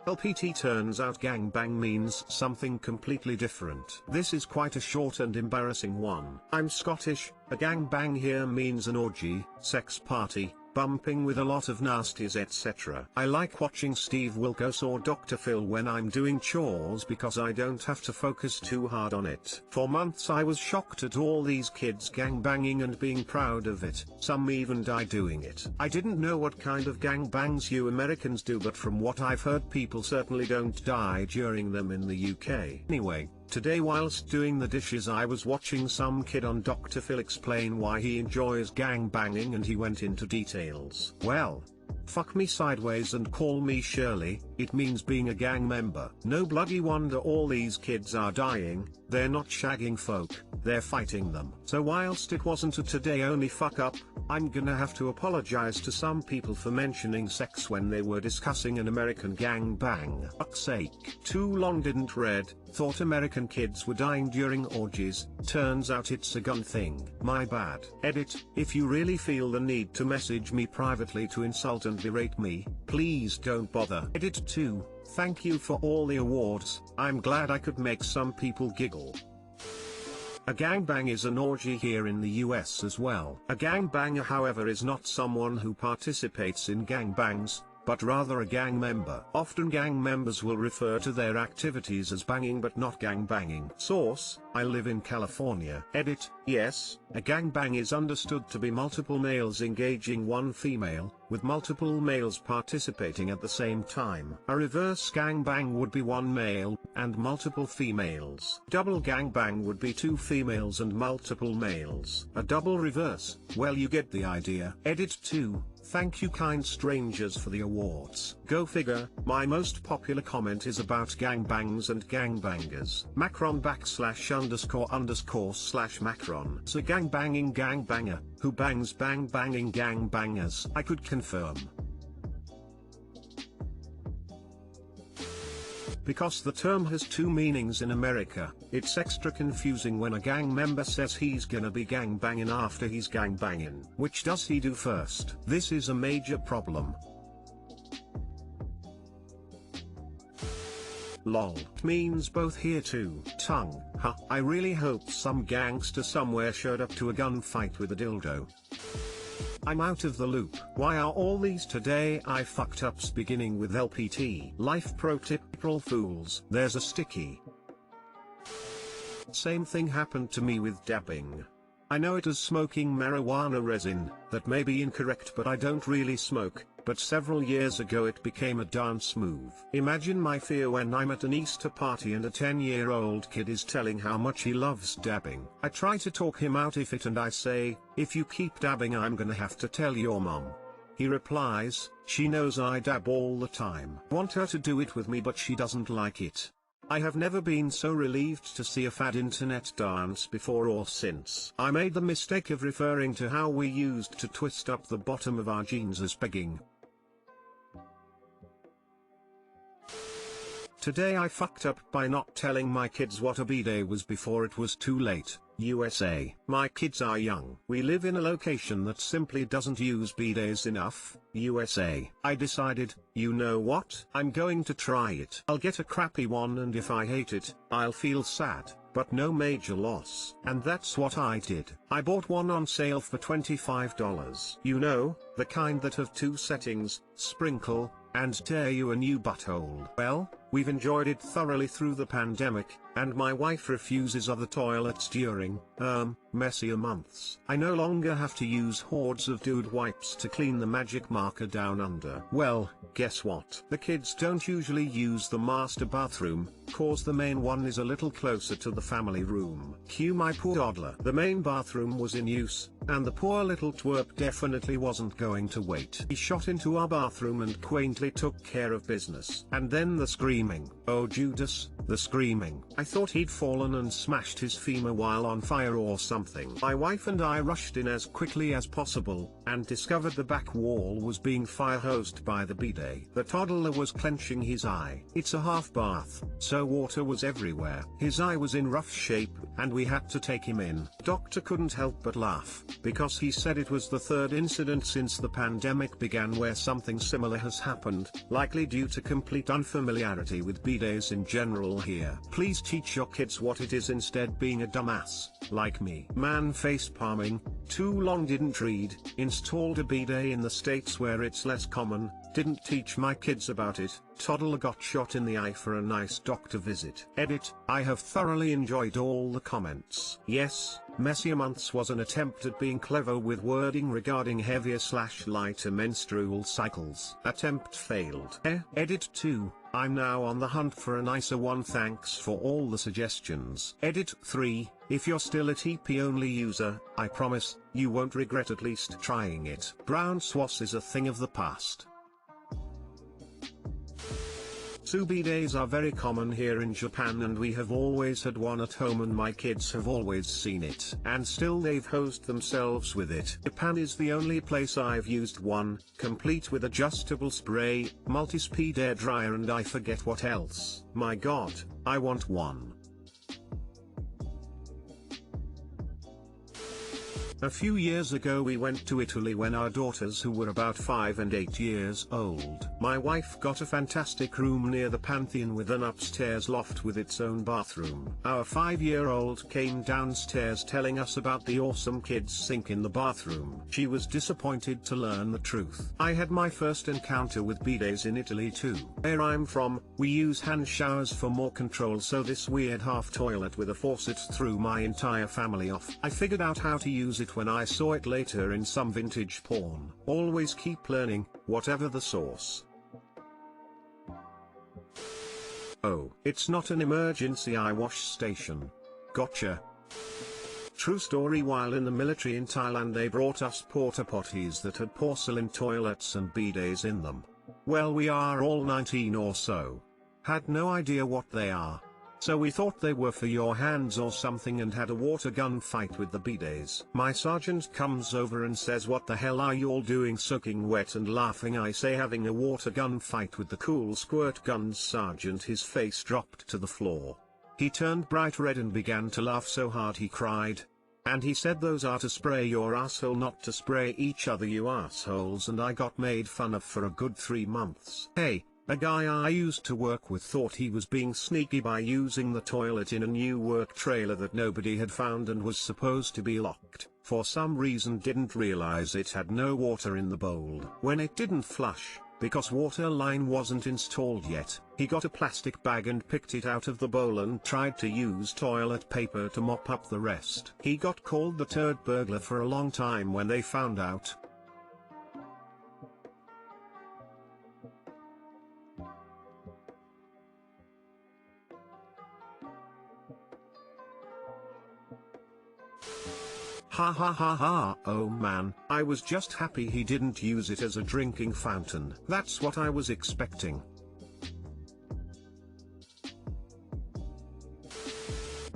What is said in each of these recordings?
LPT turns out gangbang means something completely different. This is quite a short and embarrassing one. I'm Scottish, a gangbang here means an orgy, sex party, bumping with a lot of nasties etc. I like watching Steve Wilkos or Dr. Phil when I'm doing chores because I don't have to focus too hard on it. For months I was shocked at all these kids gangbanging and being proud of it. Some even die doing it. I didn't know what kind of gangbangs you Americans do, but from what I've heard people certainly don't die during them in the UK. Anyway, today whilst doing the dishes I was watching some kid on Dr. Phil explain why he enjoys gangbanging, and he went into details. Well, fuck me sideways and call me Shirley, it means being a gang member. No bloody wonder all these kids are dying, they're not shagging folk, they're fighting them. So whilst it wasn't a today only fuck up, I'm gonna have to apologize to some people for mentioning sex when they were discussing an American gangbang. Fuck's sake. Too long didn't read, thought American kids were dying during orgies, turns out it's a gun thing. My bad. Edit, if you really feel the need to message me privately to insult and berate me, please don't bother. Edit 2, thank you for all the awards, I'm glad I could make some people giggle. A gangbang is an orgy here in the US as well. A gangbanger however is not someone who participates in gangbangs, but rather a gang member. Often gang members will refer to their activities as banging but not gangbanging. Source, I live in California. Edit, yes, a gangbang is understood to be multiple males engaging one female, with multiple males participating at the same time. A reverse gangbang would be one male, and multiple females. Double gangbang would be two females and multiple males. A double reverse, well you get the idea. Edit 2. Thank you kind strangers for the awards. Go figure, my most popular comment is about gangbangs and gangbangers. Macron __ Macron. So gangbanging gangbanger, who bangs banging gangbangers. I could confirm. Because the term has two meanings in America, it's extra confusing when a gang member says he's gonna be gangbanging after he's gangbanging. Which does he do first? This is a major problem. Lol means both here too. Tongue, huh? I really hope some gangster somewhere showed up to a gunfight with a dildo. I'm out of the loop. Why are all these today I fucked ups beginning with LPT? Life pro tip: April Fools. There's a sticky. Same thing happened to me with dabbing. I know it is smoking marijuana resin, that may be incorrect but I don't really smoke, but several years ago it became a dance move. Imagine my fear when I'm at an Easter party and a 10-year-old kid is telling how much he loves dabbing. I try to talk him out of it and I say, if you keep dabbing I'm gonna have to tell your mom. He replies, she knows I dab all the time. Want her to do it with me but she doesn't like it. I have never been so relieved to see a fad internet dance before or since. I made the mistake of referring to how we used to twist up the bottom of our jeans as pegging. Today I fucked up by not telling my kids what a bidet was before it was too late. USA. My kids are young. We live in a location that simply doesn't use bidets enough. USA. I decided, you know what? I'm going to try it. I'll get a crappy one and if I hate it, I'll feel sad, but no major loss. And that's what I did. I bought one on sale for $25. You know, the kind that have two settings, sprinkle, and tear you a new butthole. Well, we've enjoyed it thoroughly through the pandemic, and my wife refuses other toilets during, messier months. I no longer have to use hordes of dude wipes to clean the magic marker down under. Well, guess what? The kids don't usually use the master bathroom, cause the main one is a little closer to the family room. Cue my poor toddler. The main bathroom was in use, and the poor little twerp definitely wasn't going to wait. He shot into our bathroom and quaintly took care of business. And then the screaming. Oh Judas, the screaming. I thought he'd fallen and smashed his femur while on fire or something. something. My wife and I rushed in as quickly as possible, and discovered the back wall was being fire-hosed by the bidet. The toddler was clenching his eye. It's a half bath, so water was everywhere. His eye was in rough shape, and we had to take him in. Doctor couldn't help but laugh, because he said it was the third incident since the pandemic began where something similar has happened, likely due to complete unfamiliarity with bidets in general here. Please teach your kids what it is instead being a dumbass, like me. Man face palming, too long didn't read, installed a bidet in the states where it's less common, didn't teach my kids about it, toddler got shot in the eye for a nice doctor visit. Edit, I have thoroughly enjoyed all the comments. Yes, Messier Months was an attempt at being clever with wording regarding heavier/lighter menstrual cycles. Attempt failed. Edit 2, I'm now on the hunt for a nicer one, thanks for all the suggestions. Edit 3, if you're still a TP-only user, I promise, you won't regret at least trying it. Brown swass is a thing of the past. Bidets are very common here in Japan, and we have always had one at home, and my kids have always seen it. And still they've hosed themselves with it. Japan is the only place I've used one, complete with adjustable spray, multi-speed air dryer, and I forget what else. My god, I want one. A few years ago we went to Italy when our daughters, who were about 5 and 8 years old. My wife got a fantastic room near the Pantheon with an upstairs loft with its own bathroom. Our 5-year-old came downstairs telling us about the awesome kids sink in the bathroom. She was disappointed to learn the truth. I had my first encounter with bidets in Italy too. Where I'm from, we use hand showers for more control, so this weird half toilet with a faucet threw my entire family off. I figured out how to use it when I saw it later in some vintage porn. Always keep learning, whatever the source. Oh, it's not an emergency eye wash station. Gotcha. True story, while in the military in Thailand they brought us porta potties that had porcelain toilets and bidets in them. Well, we are all 19 or so. Had no idea what they are. So we thought they were for your hands or something, and had a water gun fight with the bidets. My sergeant comes over and says, what the hell are you all doing soaking wet and laughing? I say, having a water gun fight with the cool squirt guns, sergeant. His face dropped to the floor. He turned bright red and began to laugh so hard he cried. And he said, those are to spray your asshole, not to spray each other, you assholes. And I got made fun of for a good 3 months. Hey, a guy I used to work with thought he was being sneaky by using the toilet in a new work trailer that nobody had found and was supposed to be locked. For some reason didn't realize it had no water in the bowl. When it didn't flush, because water line wasn't installed yet, he got a plastic bag and picked it out of the bowl and tried to use toilet paper to mop up the rest. He got called the turd burglar for a long time when they found out. Ha ha ha ha, oh man, I was just happy he didn't use it as a drinking fountain. That's what I was expecting.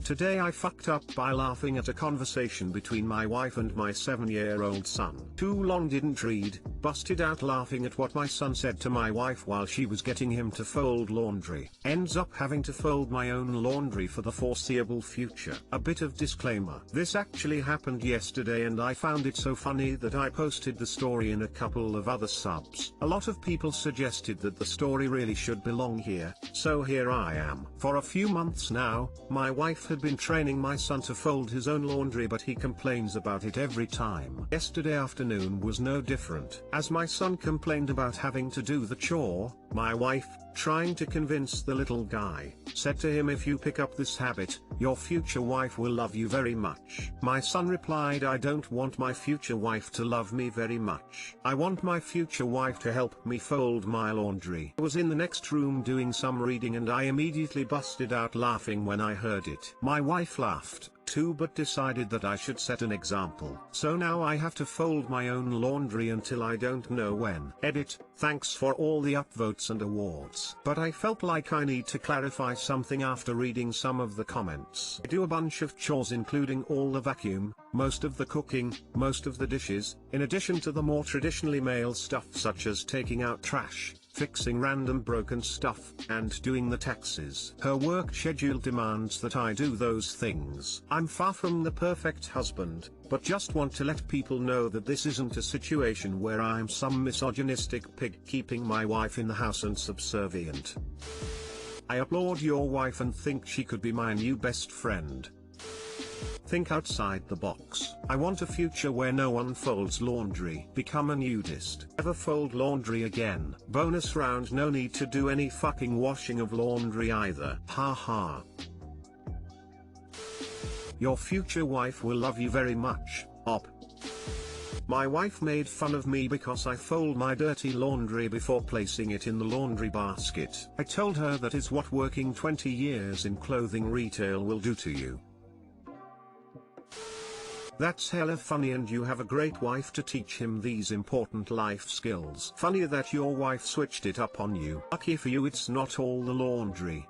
Today I fucked up by laughing at a conversation between my wife and my 7-year-old son. Too long didn't read, busted out laughing at what my son said to my wife while she was getting him to fold laundry. Ends up having to fold my own laundry for the foreseeable future. A bit of disclaimer. This actually happened yesterday and I found it so funny that I posted the story in a couple of other subs. A lot of people suggested that the story really should belong here, so here I am. For a few months now, my wife had been training my son to fold his own laundry, but he complains about it every time. Yesterday afternoon was no different. As my son complained about having to do the chore, my wife, trying to convince the little guy, said to him, if you pick up this habit, your future wife will love you very much. My son replied, I don't want my future wife to love me very much. I want my future wife to help me fold my laundry. I was in the next room doing some reading and I immediately busted out laughing when I heard it. My wife laughed, to but decided that I should set an example. So now I have to fold my own laundry until I don't know when. Edit, thanks for all the upvotes and awards. But I felt like I need to clarify something after reading some of the comments. I do a bunch of chores including all the vacuum, most of the cooking, most of the dishes, in addition to the more traditionally male stuff such as taking out trash, fixing random broken stuff, and doing the taxes. Her work schedule demands that I do those things. I'm far from the perfect husband, but just want to let people know that this isn't a situation where I'm some misogynistic pig keeping my wife in the house and subservient. I applaud your wife and think she could be my new best friend. Think outside the box. I want a future where no one folds laundry. Become a nudist. Never fold laundry again. Bonus round, no need to do any fucking washing of laundry either. Haha. Your future wife will love you very much, op. My wife made fun of me because I fold my dirty laundry before placing it in the laundry basket. I told her that is what working 20 years in clothing retail will do to you. That's hella funny, and you have a great wife to teach him these important life skills. Funny that your wife switched it up on you. Lucky for you it's not all the laundry.